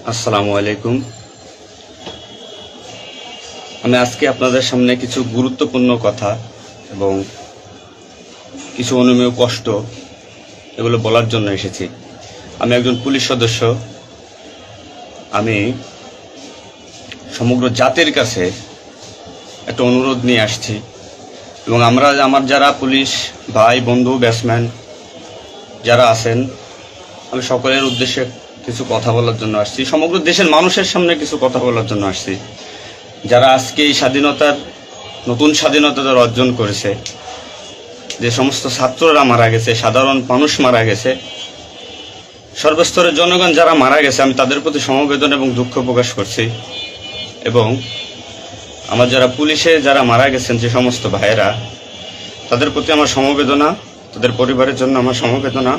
আসসালামু আলাইকুম। আমি আজকে আপনাদের সামনে কিছু গুরুত্বপূর্ণ কথা এবং কিছু অনুমেয় কষ্ট এগুলো বলার জন্য এসেছি। আমি একজন পুলিশ সদস্য। আমি সমগ্র জাতির কাছে একটা অনুরোধ নিয়ে আসছি এবং আমার যারা পুলিশ ভাই বন্ধু ব্যাটসম্যান যারা আছেন, আমি সকলের উদ্দেশ্যে কিছু কথা বলার জন্য আসছি। সমগ্র দেশের মানুষের সামনে কিছু কথা বলার জন্য আসছি। যারা আজকে এই নতুন স্বাধীনতা যারা অর্জন করেছে, যে সমস্ত ছাত্ররা মারা গেছে, সাধারণ মানুষ মারা গেছে, সর্বস্তরের জনগণ যারা মারা গেছে, আমি তাদের প্রতি সমবেদনা এবং দুঃখ প্রকাশ করছি। এবং আমার যারা পুলিশে যারা মারা গেছেন যে সমস্ত ভাইয়েরা, তাদের প্রতি আমার সমবেদনা, তাদের পরিবারের জন্য আমার সমবেদনা।